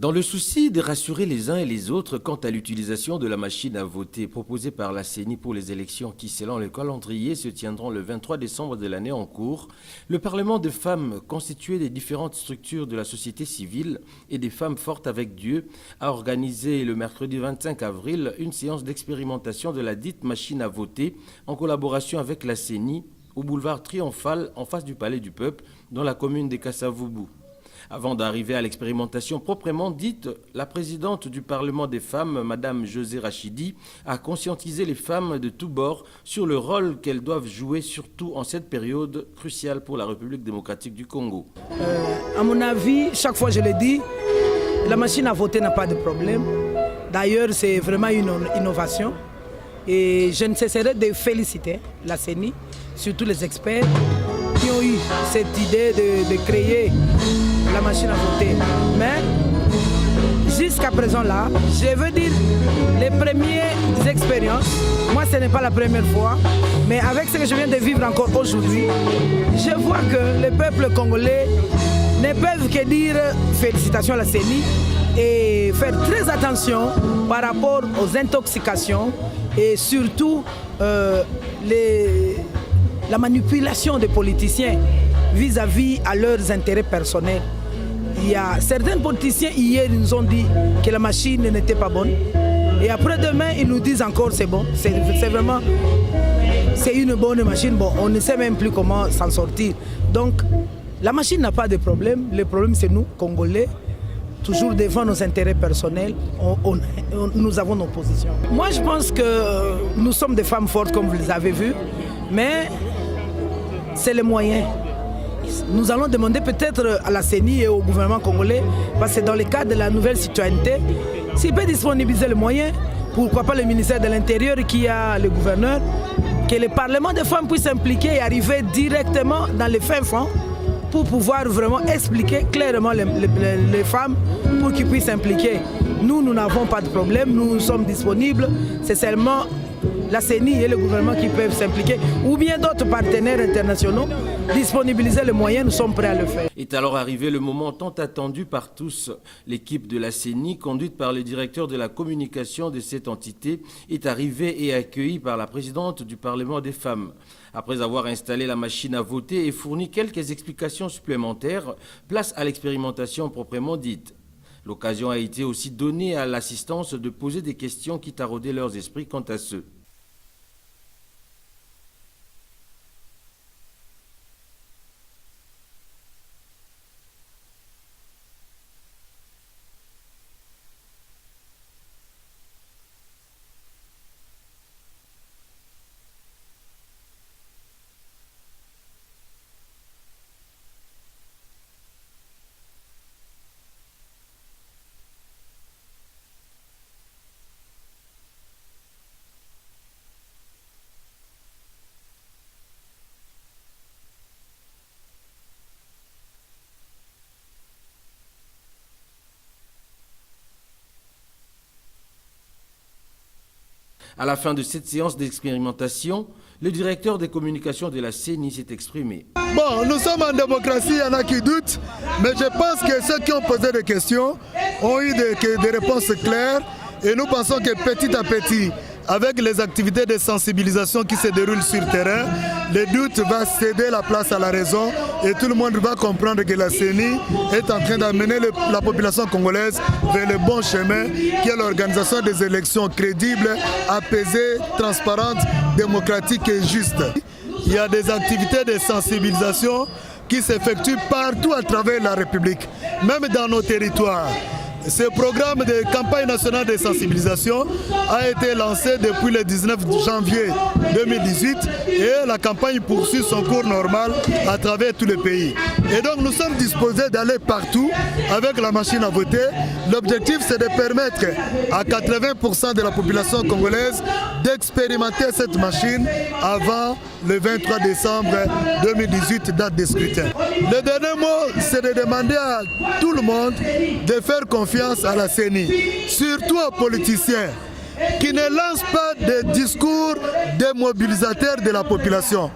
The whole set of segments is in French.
Dans le souci de rassurer les uns et les autres quant à l'utilisation de la machine à voter proposée par la CENI pour les élections qui, selon le calendrier, se tiendront le 23 décembre de l'année en cours, le Parlement des femmes, constitué des différentes structures de la société civile et des femmes fortes avec Dieu, a organisé le mercredi 25 avril une séance d'expérimentation de la dite machine à voter en collaboration avec la CENI au boulevard Triomphal en face du Palais du Peuple dans la commune de Kasavubu. Avant d'arriver à l'expérimentation proprement dite, la présidente du Parlement des femmes, Madame José Rachidi, a conscientisé les femmes de tous bords sur le rôle qu'elles doivent jouer, surtout en cette période cruciale pour la République démocratique du Congo. À mon avis, chaque fois je le dis, la machine à voter n'a pas de problème. D'ailleurs, c'est vraiment une innovation. Et je ne cesserai de féliciter la CENI, surtout les experts qui ont eu cette idée de créer la machine à voter. Mais jusqu'à présent là, je veux dire, les premières expériences, moi ce n'est pas la première fois, mais avec ce que je viens de vivre encore aujourd'hui, je vois que le peuple congolais ne peuvent que dire félicitations à la CENI et faire très attention par rapport aux intoxications et surtout la manipulation des politiciens vis-à-vis à leurs intérêts personnels. Il y a certains politiciens hier ils nous ont dit que la machine n'était pas bonne. Et après-demain, ils nous disent encore c'est bon. C'est vraiment une bonne machine. Bon, on ne sait même plus comment s'en sortir. Donc, la machine n'a pas de problème. Le problème, c'est nous, Congolais, toujours devant nos intérêts personnels, nous avons nos positions. Moi, je pense que nous sommes des femmes fortes, comme vous les avez vues, mais c'est les moyens. Nous allons demander peut-être à la CENI et au gouvernement congolais, parce que dans le cadre de la nouvelle citoyenneté, s'il peut disponibiliser les moyens, pourquoi pas le ministère de l'Intérieur qui a le gouverneur, que le Parlement des femmes puisse s'impliquer et arriver directement dans les fins fonds pour pouvoir vraiment expliquer clairement les femmes pour qu'ils puissent s'impliquer. Nous n'avons pas de problème, nous sommes disponibles, c'est seulement la CENI et le gouvernement qui peuvent s'impliquer, ou bien d'autres partenaires internationaux, disponibiliser les moyens, nous sommes prêts à le faire. Est alors arrivé le moment tant attendu par tous. L'équipe de la CENI, conduite par le directeur de la communication de cette entité, est arrivée et accueillie par la présidente du Parlement des femmes. Après avoir installé la machine à voter et fourni quelques explications supplémentaires, place à l'expérimentation proprement dite. L'occasion a été aussi donnée à l'assistance de poser des questions qui taraudaient leurs esprits quant à ceux. À la fin de cette séance d'expérimentation, le directeur des communications de la CENI s'est exprimé. Bon, nous sommes en démocratie, il y en a qui doutent, mais je pense que ceux qui ont posé des questions ont eu des réponses claires et nous pensons que petit à petit, avec les activités de sensibilisation qui se déroulent sur terrain, le doute va céder la place à la raison et tout le monde va comprendre que la CENI est en train d'amener la population congolaise vers le bon chemin, qui est l'organisation des élections crédibles, apaisées, transparentes, démocratiques et justes. Il y a des activités de sensibilisation qui s'effectuent partout à travers la République, même dans nos territoires. Ce programme de campagne nationale de sensibilisation a été lancé depuis le 19 janvier 2018 et la campagne poursuit son cours normal à travers tout le pays. Et donc nous sommes disposés d'aller partout avec la machine à voter. L'objectif c'est de permettre à 80% de la population congolaise d'expérimenter cette machine avant le 23 décembre 2018, date de scrutin. Le dernier mot, c'est de demander à tout le monde de faire confiance à la CENI, surtout aux politiciens qui ne lancent pas des discours démobilisateurs de la population.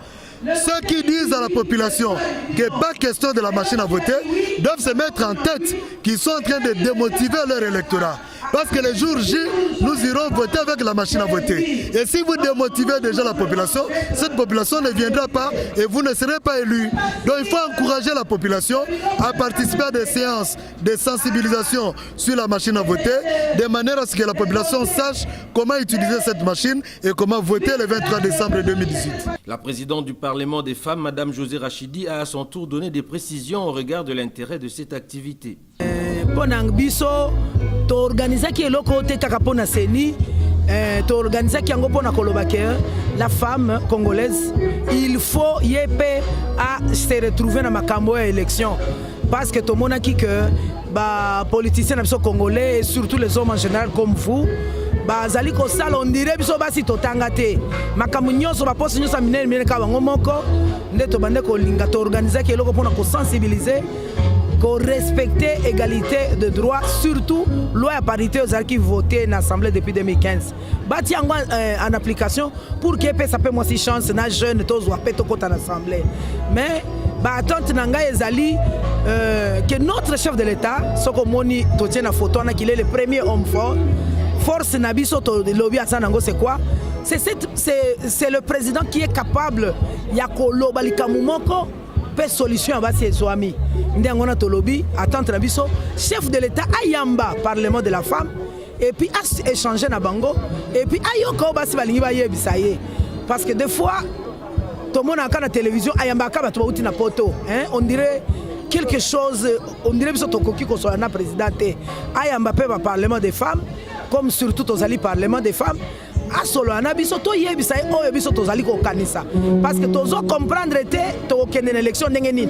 ceux qui disent à la population qu'il n'est pas question de la machine à voter doivent se mettre en tête qu'ils sont en train de démotiver leur électorat. Parce que le jour J, nous irons voter avec la machine à voter. Et si vous démotivez déjà la population, cette population ne viendra pas et vous ne serez pas élu. Donc il faut encourager la population à participer à des séances de sensibilisation sur la machine à voter, de manière à ce que la population sache comment utiliser cette machine et comment voter le 23 décembre 2018. La présidente du Parlement des femmes, Mme José Rachidi, a à son tour donné des précisions au regard de l'intérêt de cette activité. To organizaki eloko te kaka pona seni to organizaki yango pona kolobake la femme congolaise il faut yepe à se retrouver na makambo ya élection parce que to monaki que ba politiciens na biso congolais et surtout les hommes en général comme vous bazali ko sala on dirait biso basi totanga te makambo nyonso ba poste nyonso minene minene ka bango moko nde to bande ko linga to organizaki eloko pona ko sensibiliser pour respecter l'égalité de droits, surtout loi à parité aux qui voté dans l'Assemblée depuis 2015. Bâti en application pour que ça peut moi si chance na jeune tous ou péto côté en assemblée. Mais attente nanga ezali que notre chef de l'État, soko moni to tient la photo na qu'il est le premier homme fort. Force nabiso to lobby asanango c'est quoi? C'est le président qui est capable ya ko lobalika mumoko solution à basi ezwami ndengona tolobi attente na biso chef de l'État ayamba parlement de la femme et puis a échanger na bango et puis ayoko basi balingi ba yebisa ye parce que des fois tout le monde a la télévision ayamba ka bato bauti na poto hein on dirait quelque chose on dirait biso tokoki ko so na présidente ayamba pe ba parlement des femmes comme surtout tozali parlement des femmes a solo ana biso to yebisa oyo biso tozali ko kanisa parce que tozo comprendre te to kende na élection ndenge nini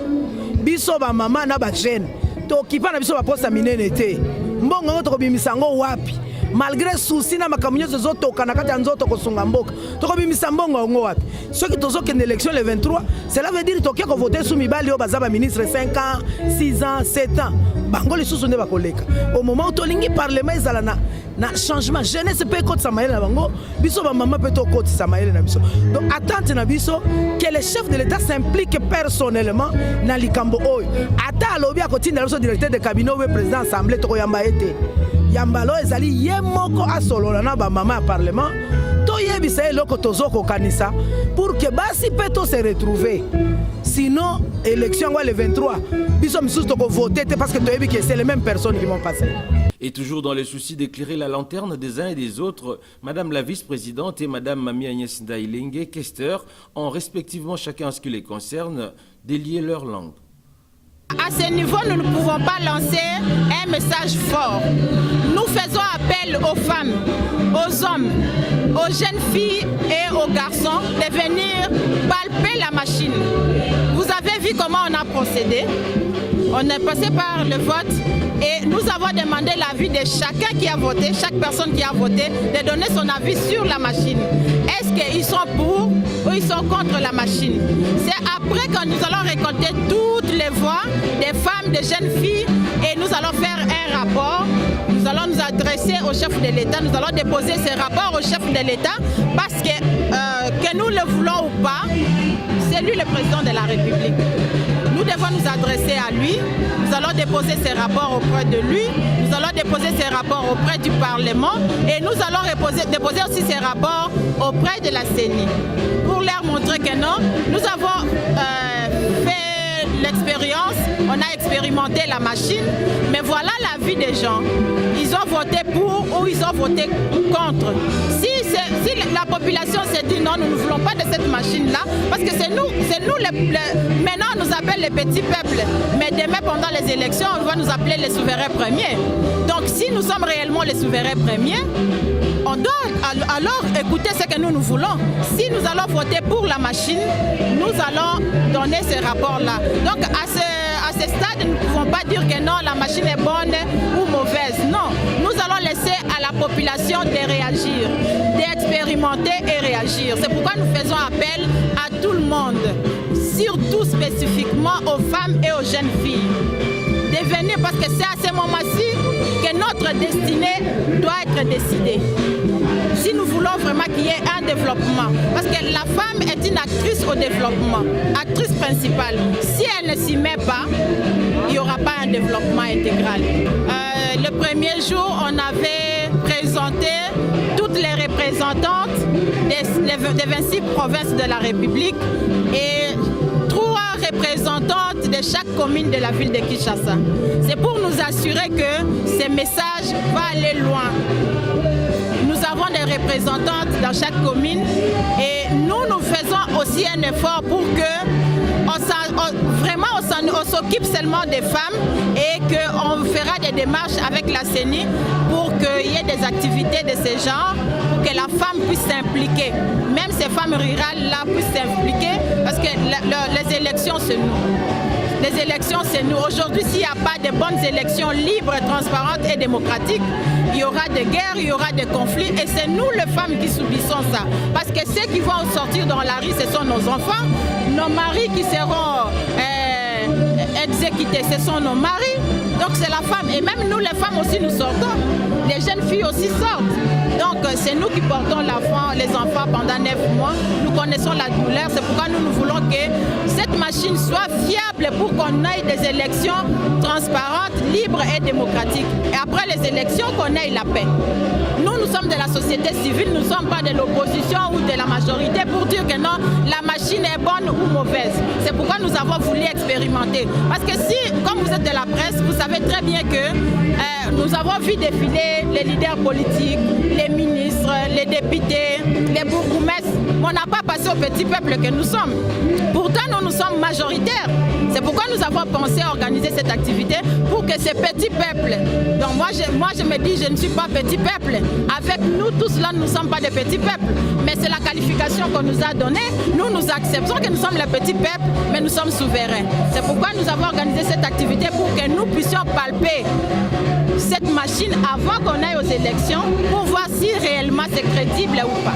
biso ba mama na ba jeune to kipa na biso ba poste minene te mbongo to ko bimisa ngo wapi malgré souci na makamyo zo to kana kata nzoto ko sunga mboka to ko bimisa mbongo ngo wapi ceux qui tozo kende élection le 23 cela veut dire to ko voter sous mibali o bazaba ministre 5 ans 6 ans 7 ans bango les sous ne ba koleka au moment où to lingi parlement ezala na changement jeunesse peut côté Samaël na bango biso ba maman peut côté Samaël na biso donc attente na biso que le chef de l'État s'implique personnellement na likambo oyo ata lobi a côté na biso directeur de cabinet ou président assemblée to yamba été yambalo ezali ye moko asolola na ba maman parlement to yebisa eloko tozoko kanisa pour que basi peto se retrouver sinon élection le 23 biso misusu to voter parce que to yebi que c'est les mêmes personnes qui vont passer. Et toujours dans le souci d'éclairer la lanterne des uns et des autres, Madame la vice-présidente et Madame Mami Agnès Ndaïlingue, questeur, ont respectivement chacun en ce qui les concerne, délié leur langue. À ce niveau, nous ne pouvons pas lancer un message fort. Nous faisons appel aux femmes, aux hommes, aux jeunes filles et aux garçons de venir palper la machine. Vous avez vu comment on a procédé. On est passé par le vote et nous avons demandé l'avis de chacun qui a voté, chaque personne qui a voté, de donner son avis sur la machine. Est-ce qu'ils sont pour ou ils sont contre la machine? C'est après que nous allons récolter toutes les voix des femmes, des jeunes filles et nous allons faire un rapport. Nous allons nous adresser au chef de l'État, nous allons déposer ce rapport au chef de l'État parce que nous le voulons ou pas, c'est lui le président de la République. Nous devons nous adresser à lui, nous allons déposer ces rapports auprès de lui, nous allons déposer ces rapports auprès du Parlement et nous allons déposer aussi ces rapports auprès de la CENI pour leur montrer que non, nous avons fait l'expérience, on a expérimenté la machine, mais voilà l'avis des gens. Ils ont voté pour ou ils ont voté contre. Si la population s'est dit non, nous ne voulons pas de cette machine-là, parce que c'est nous maintenant on nous appelle les petits peuples, mais demain pendant les élections, on va nous appeler les souverains premiers. Donc si nous sommes réellement les souverains premiers, on doit alors écouter ce que nous voulons. Si nous allons voter pour la machine, nous allons donner ce rapport-là. Donc à ce stade, nous ne pouvons pas dire que non, la machine est bonne ou mauvaise. Non, nous allons laisser à la population de réagir, d'expérimenter et réagir. C'est pourquoi nous faisons appel à tout le monde, surtout spécifiquement aux femmes et aux jeunes filles. devenir, parce que c'est à ce moment-ci que notre destinée doit être décidée. Si nous voulons vraiment qu'il y ait un développement, parce que la femme est une actrice au développement, actrice principale. Si elle ne s'y met pas, il n'y aura pas un développement intégral. Le premier jour, on avait présenté toutes les représentantes des 26 provinces de la République et 3 représentantes de chaque commune de la ville de Kinshasa. C'est pour nous assurer que ce message va aller loin. Nous avons des représentantes dans chaque commune et nous faisons aussi un effort pour que on s'occupe seulement des femmes et qu'on fera des démarches avec la CENI pour qu'il y ait des activités de ce genre, pour que la femme puisse s'impliquer. Même ces femmes rurales-là puissent s'impliquer parce que les élections, c'est nous. Les élections, c'est nous. Aujourd'hui, s'il n'y a pas de bonnes élections libres, transparentes et démocratiques, il y aura des guerres, il y aura des conflits. Et c'est nous, les femmes, qui subissons ça. Parce que ceux qui vont sortir dans la rue, ce sont nos enfants. Nos maris qui seront exécutés, ce sont nos maris. Donc c'est la femme. Et même nous, les femmes aussi, nous sortons. Les jeunes filles aussi sortent. Donc c'est nous qui portons les enfants pendant 9 mois. Nous connaissons la douleur. C'est pourquoi nous voulons que cette machine soit fiable pour qu'on ait des élections transparentes, libres et démocratiques. Et après les élections, qu'on ait la paix. Nous sommes de la société civile, nous ne sommes pas de l'opposition ou de la majorité pour dire que non, la machine est bonne ou mauvaise. C'est pourquoi nous avons voulu expérimenter. Parce que si, comme vous êtes de la presse, vous savez très bien que nous avons vu défiler les leaders politiques, les ministres, les députés, les bourgmestres. On n'a pas passé au petit peuple que nous sommes. Pourtant, nous sommes majoritaires. C'est pourquoi nous avons pensé à organiser cette activité pour que ces petits peuples, donc moi je me dis, je ne suis pas petit peuple. Avec nous tous là, nous ne sommes pas des petits peuples. Mais c'est la qualification qu'on nous a donnée. Nous acceptons que nous sommes les petits peuples, mais nous sommes souverains. C'est pourquoi nous avons organisé cette activité pour que nous puissions palper cette machine avant qu'on aille aux élections pour voir si réellement c'est crédible ou pas.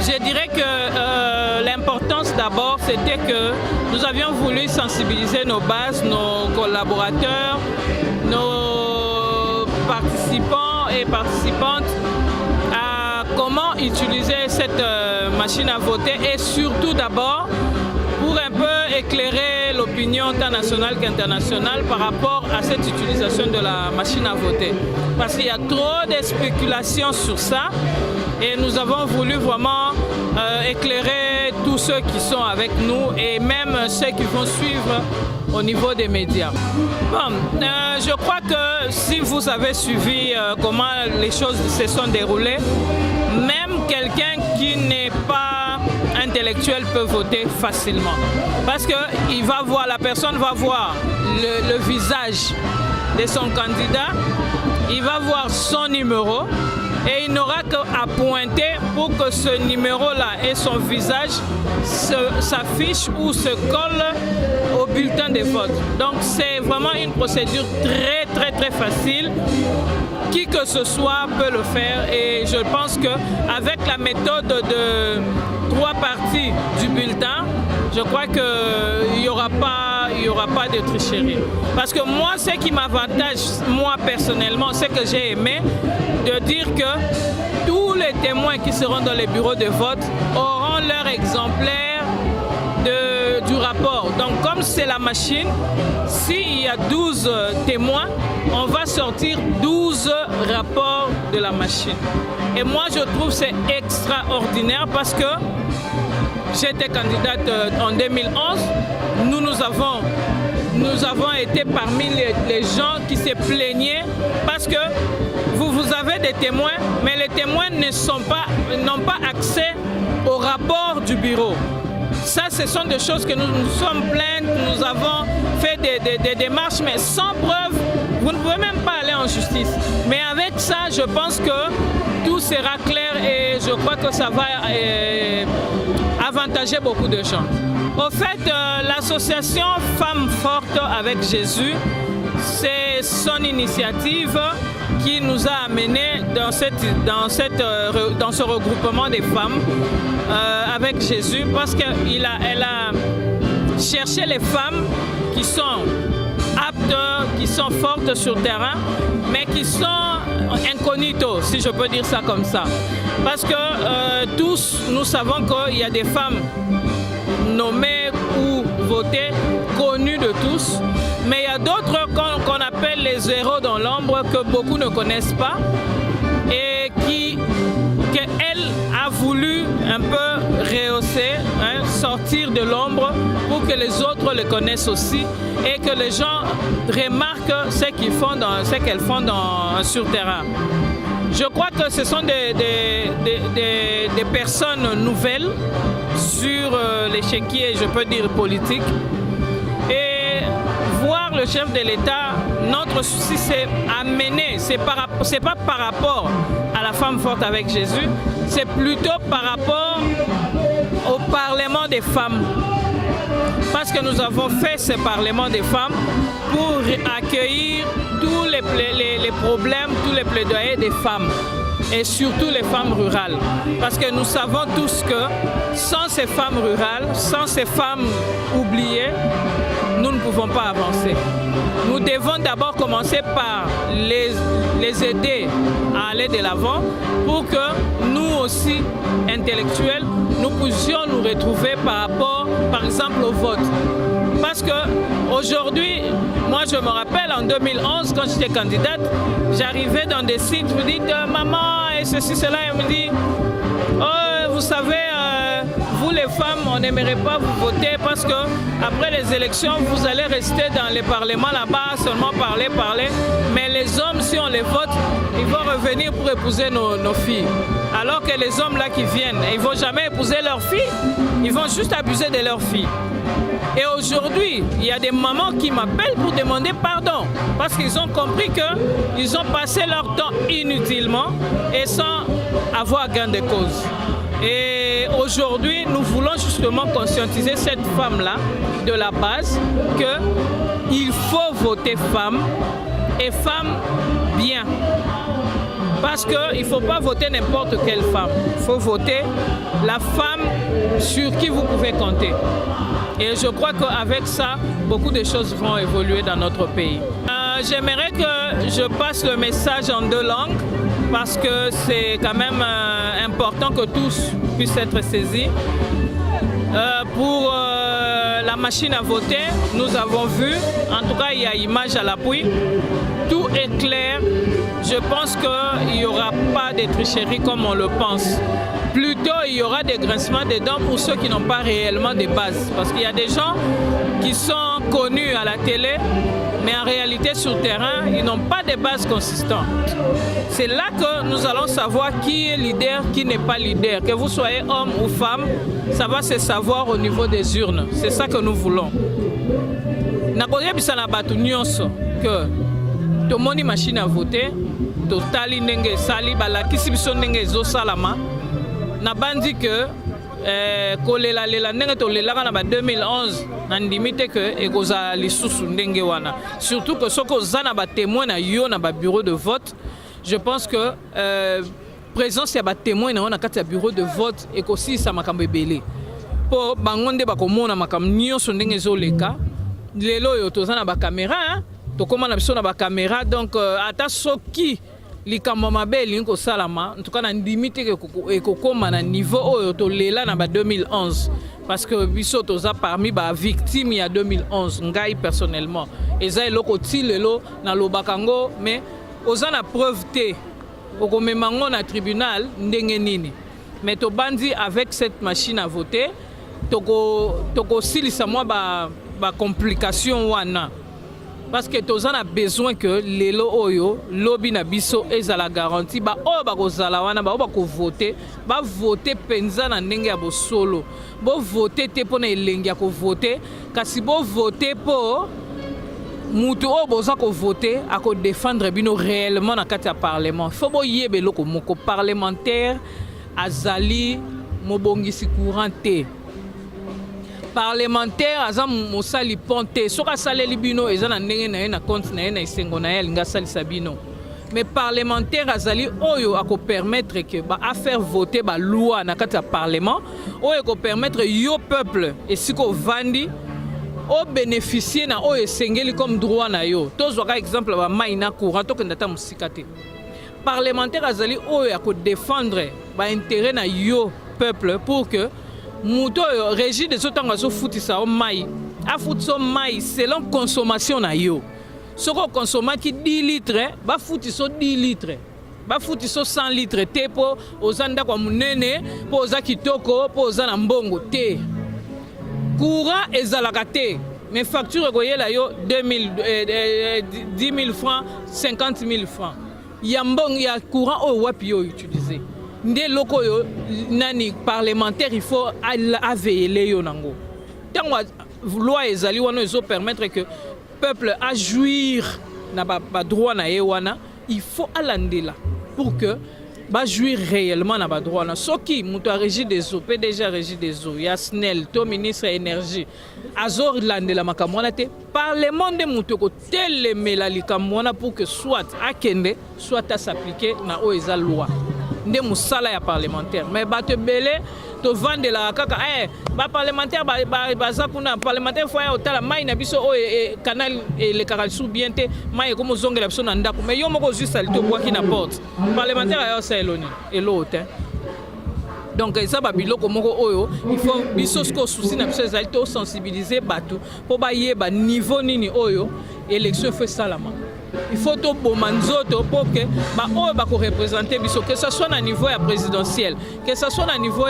Je dirais que l'importance d'abord, c'était que nous avions voulu sensibiliser nos bases, nos collaborateurs, nos participants et participantes à comment utiliser cette machine à voter et surtout d'abord pour un peu éclairer l'opinion tant nationale qu'internationale par rapport à cette utilisation de la machine à voter. Parce qu'il y a trop de spéculations sur ça et nous avons voulu vraiment éclairer tous ceux qui sont avec nous et même ceux qui vont suivre au niveau des médias. Bon, je crois que si vous avez suivi comment les choses se sont déroulées, même quelqu'un qui n'est pas intellectuel peut voter facilement. Parce que la personne va voir le visage de son candidat, il va voir son numéro et il n'aura qu'à pointer pour que ce numéro-là et son visage s'affiche ou se colle au bulletin de vote. Donc c'est vraiment une procédure très facile. Qui que ce soit peut le faire et je pense qu'avec la méthode de 3 parties du bulletin, je crois qu'il n'y aura pas de tricherie. Parce que moi, ce qui m'avantage, moi personnellement, c'est que j'ai aimé de dire que tous les témoins qui seront dans les bureaux de vote auront leur exemplaire du rapport. Donc comme c'est la machine, s'il y a 12 témoins, on va sortir 12 rapports de la machine. Et moi je trouve que c'est extraordinaire parce que j'étais candidate en 2011. Nous avons été parmi les gens qui se plaignaient parce que vous avez des témoins, mais les témoins n'ont pas accès au rapport du bureau. Ça, ce sont des choses que nous sommes plaintes, nous avons fait des démarches, mais sans preuve, vous ne pouvez même pas aller en justice. Mais avec ça, je pense que tout sera clair et je crois que ça va avantager beaucoup de gens. Au fait, l'association Femmes Fortes avec Jésus, c'est son initiative qui nous a amenés dans ce regroupement des femmes avec Jésus parce qu'elle a cherché les femmes qui sont acteurs qui sont fortes sur le terrain, mais qui sont incognito, si je peux dire ça comme ça. Parce que tous, nous savons qu'il y a des femmes nommées ou votées, connues de tous, mais il y a d'autres qu'on appelle les héros dans l'ombre que beaucoup ne connaissent pas et qu'elle a voulu un peu rehausser, sortir de l'ombre pour que les autres le connaissent aussi et que les gens remarquent ce qu'elles font sur le terrain. Je crois que ce sont des personnes nouvelles sur l'échiquier, je peux dire, politique. Et voir le chef de l'État, notre souci, c'est amener, c'est pas par rapport à la femme forte avec Jésus, c'est plutôt par rapport au Parlement des femmes. Parce que nous avons fait ce Parlement des femmes pour accueillir tous les problèmes, tous les plaidoyers des femmes. Et surtout les femmes rurales. Parce que nous savons tous que sans ces femmes rurales, sans ces femmes oubliées, nous ne pouvons pas avancer. Nous devons d'abord commencer par les aider à aller de l'avant pour que nous aussi, intellectuels, nous puissions nous retrouver par rapport, par exemple, au vote. Parce qu'aujourd'hui, moi je me rappelle en 2011, quand j'étais candidate, j'arrivais dans des sites, vous dites maman et ceci, cela, et on me dit oh, vous savez, vous les femmes, on n'aimerait pas vous voter parce que après les élections, vous allez rester dans les parlements là-bas, seulement parler. Mais les hommes, si on les vote, ils vont revenir pour épouser nos filles. Alors que les hommes là qui viennent, ils ne vont jamais épouser leurs filles, ils vont juste abuser de leurs filles. Et aujourd'hui, il y a des mamans qui m'appellent pour demander pardon parce qu'ils ont compris qu'ils ont passé leur temps inutilement et sans avoir gain de cause. Et aujourd'hui, nous voulons justement conscientiser cette femme-là de la base qu'il faut voter femme et femme bien. Parce qu'il ne faut pas voter n'importe quelle femme. Il faut voter la femme sur qui vous pouvez compter. Et je crois qu'avec ça, beaucoup de choses vont évoluer dans notre pays. J'aimerais que je passe le message en 2 langues parce que c'est quand même important que tous puissent être saisis. Pour la machine à voter, nous avons vu, en tout cas il y a image à l'appui, tout est clair. Je pense qu'il n'y aura pas de tricherie comme on le pense. Plutôt, il y aura des grincements de dents pour ceux qui n'ont pas réellement de base. Parce qu'il y a des gens qui sont connus à la télé, mais en réalité, sur le terrain, ils n'ont pas de base consistantes. C'est là que nous allons savoir qui est leader, qui n'est pas leader. Que vous soyez homme ou femme, ça va se savoir au niveau des urnes. C'est ça que nous voulons. Nakoyebisa na batu nyonso que tomoni machine à voter, totali ndenge sali balakisi biso ndenge ezosalama. Nabandi que kolela ndenge tolelaka na ba 2011 na ndimite que ekoza lisusu ndenge wana. Surtout que soko zana ba témoin na yo na ba bureau de vote, je pense que présence ya ba témoin na kati ya bureau de vote ekosisa makambo ebele. Po bangonde bakomona makambo nyonso ndenge ezoleka. Lelo yo tozana ba caméra, tokoma na biso na ba caméra, donc ata soki likambo mabe elingi kosalama, en tout cas na ndimite ekokoma na niveau oyo tolela na ba 2011 parce que biso toza parmi ba victime ya 2011 ngai personnellement eza eloko ti lelo na lobakango mais oza na preuve te okomemango na tribunal ndenge nini mais tobandi avec cette machine à voter toko silisa mwa ba complication wana. Parce que tous on a besoin que les oyo lobby na biso ezala garantie ba o ba kozala wana ba o ba ko voter ba voter penza na ndenge ya bosolo bo voter te pona elengi ya ko voter kasi bo voter po mutu o boza ko voter a ko défendre bino réellement na kati ya parlement. Faut bo yebe loko moko parlementaire azali mobongisi courant te. Parlementaire aza mosali ponte soka saleli bino eza na ndenge na ye na compte na ye na isengo na ye alinga salisa bino mais parlementaire azali oyo ako permettre que ba a faire voter ba loi na kati ya parlement oyo ko permettre yo peuple esiko vandi o bénéficier na o esengeli comme droit na yo. Tozwaka exemple ba mai na courant to kenda ta musika te. Parlementaire azali o ya ko défendre ba intérêt na yo peuple pour que muto régime des autres ngaso futisa o mai. A futso mai selon consommation na yo. Soko consomma ki 10 litres, ba futiso 10 litres. Ba futiso 100 litres te po ozanda kwa munene, po oza kitoko, po oza na mbongo te. Courant ezalaka te. Mais facture koyela yo 10 000 francs, 50 000 francs. Yambong ya courant o wapi yo utiliser. Nde loko yo nani parlementaire il faut veiller yo nango. Tango loi ezali wana ezo permettre que peuple a jouir na ba droit na wana, il faut alandela pour que ba jouir réellement na ba droit na. Soki muto a régie des eaux, PDG régie des eaux, Yasnel, to ministre énergie, azor landela makamwana te, parlement de muto ko telemela likamwana pour que soit akende, soit à s'appliquer na o eza loi. Nde musala ya parlementaire. Mais bato belé to vendre la kaka ba parlementaire ba zakuna parlementaire fois otala mai na biso o canal le karasu bien te mai comme zongela biso na ndako mais yo moko juste ali to boaki na porte parlementaire ayo sa eloni elote. Donc ça ba biloko moko oyo il faut biso sko souci na biso ezali to sensibiliser bato po ba yeba niveau nini oyo élection fait salama. Il faut tout bon manzoto pour que représenter biso, que ce soit au niveau présidentiel, que ce soit au niveau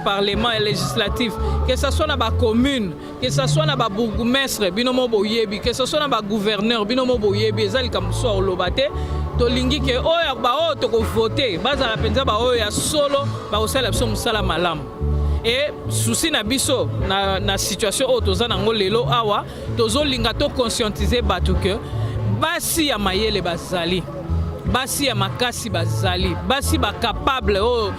parlement législatif, que ce soit dans la commune, que ce soit dans la bourgmestre, binomo boyebi, que ce soit dans la gouverneur, binomo boyebi, ezali comme ça au lobate, to lingi que oya ba o to ko voter, baza la penza ba oya solo ba osala biso musala malamu. Et souci na biso na situation o tozana ngolelo awa, tozo linga to conscientiser batu que basi ya mayele bazali, basi ya makasi bazali, basi ba capable o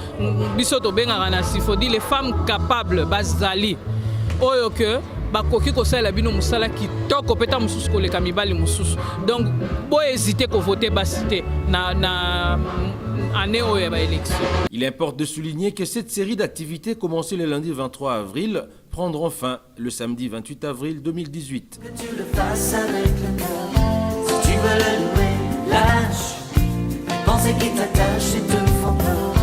biso to benga na sifodi les femmes capables bazali oyo que bakoki kosala bino musala kitoko peta mususu koleka mibali mususu. Donc bo hésiter ko voter basi te na année oyo ba élection. Il importe de souligner que cette série d'activités commencée le lundi 23 avril prendront fin le samedi 28 avril 2018. Que tu le fasses avec le cœur. Tu veux le louer, lâche. Penser qu'il t'attache et te font peur.